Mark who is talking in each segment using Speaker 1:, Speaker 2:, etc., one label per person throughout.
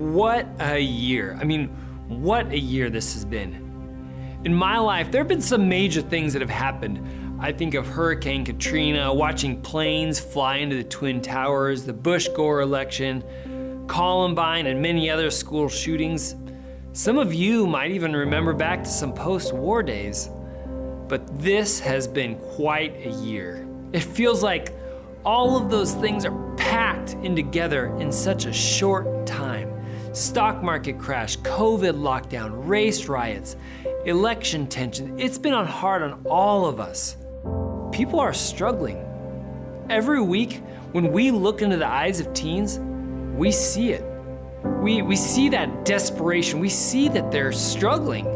Speaker 1: What a year. What a year this has been. In my life, there have been some major things that have happened. I think of Hurricane Katrina, watching planes fly into the Twin Towers, the Bush-Gore election, Columbine, and many other school shootings. Some of you might even remember back to some post-war days. But this has been quite a year. It feels like all of those things are packed in together in such a short time. Stock market crash, COVID lockdown, race riots, election tension. It's been hard on all of us. People are struggling. Every week, when we look into the eyes of teens, we see it. We see that desperation. We see that they're struggling.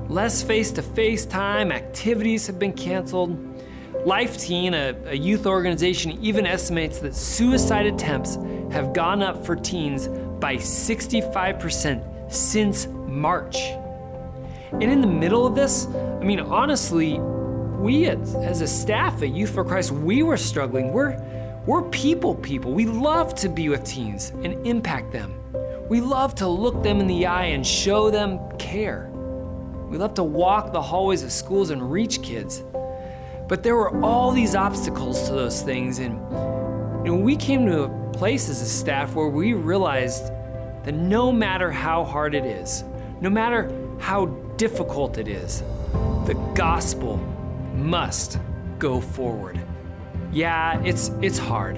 Speaker 1: Less face-to-face time, activities have been canceled. Life Teen, a youth organization, even estimates that suicide attempts have gone up for teens by 65% since March. And in the middle of this, honestly, we as a staff at Youth for Christ, we were struggling. We're people. We love to be with teens and impact them. We love to look them in the eye and show them care. We love to walk the hallways of schools and reach kids. But there were all these obstacles to those things, and we came to a place as a staff where we realized that no matter how hard it is, no matter how difficult it is, the gospel must go forward. Yeah, it's hard,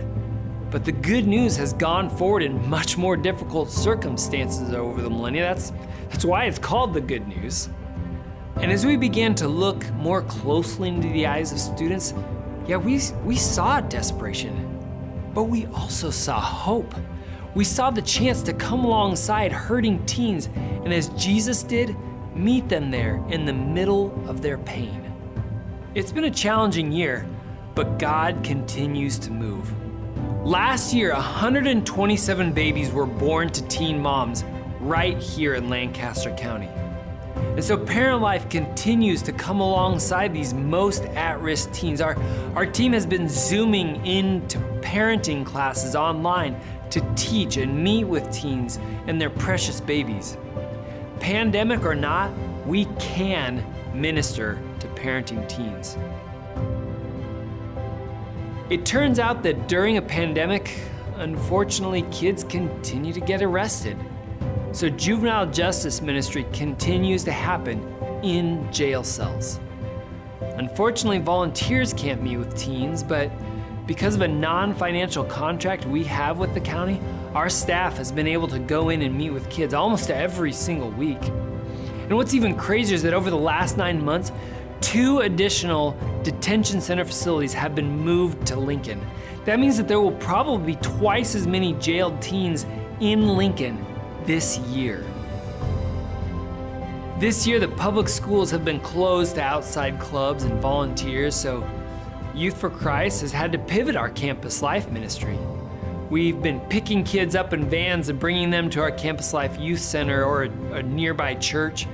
Speaker 1: but the good news has gone forward in much more difficult circumstances over the millennia. That's why it's called the good news. And as we began to look more closely into the eyes of students, we saw desperation, but we also saw hope. We saw the chance to come alongside hurting teens, and as Jesus did, meet them there in the middle of their pain. It's been a challenging year, but God continues to move. Last year, 127 babies were born to teen moms right here in Lancaster County. And so Parent Life continues to come alongside these most at-risk teens. Our team has been zooming into parenting classes online to teach and meet with teens and their precious babies. Pandemic or not, we can minister to parenting teens. It turns out that during a pandemic, unfortunately, kids continue to get arrested. So juvenile justice ministry continues to happen in jail cells. Unfortunately, volunteers can't meet with teens, but because of a non-financial contract we have with the county, our staff has been able to go in and meet with kids almost every single week. And what's even crazier is that over the last 9 months, 2 additional detention center facilities have been moved to Lincoln. That means that there will probably be twice as many jailed teens in Lincoln this year. This year, the public schools have been closed to outside clubs and volunteers, so Youth for Christ has had to pivot our campus life ministry. We've been picking kids up in vans and bringing them to our Campus Life Youth Center or a nearby church.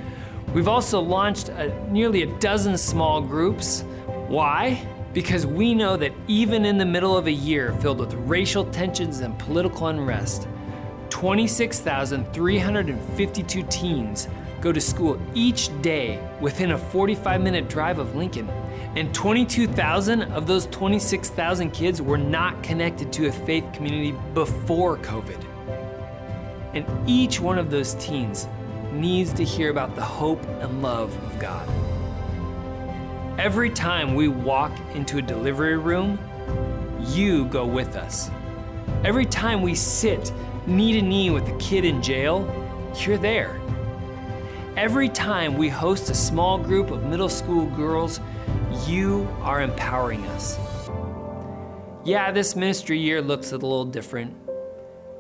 Speaker 1: We've also launched nearly a dozen small groups. Why? Because we know that even in the middle of a year filled with racial tensions and political unrest, 26,352 teens go to school each day within a 45-minute drive of Lincoln. And 22,000 of those 26,000 kids were not connected to a faith community before COVID. And each one of those teens needs to hear about the hope and love of God. Every time we walk into a delivery room, you go with us. Every time we sit knee to knee with a kid in jail, you're there. Every time we host a small group of middle school girls, you are empowering us. Yeah, this ministry year looks a little different,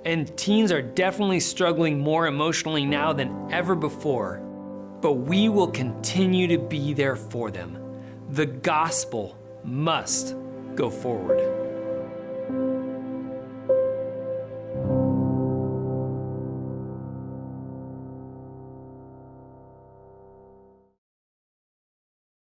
Speaker 1: and teens are definitely struggling more emotionally now than ever before, but we will continue to be there for them. The gospel must go forward.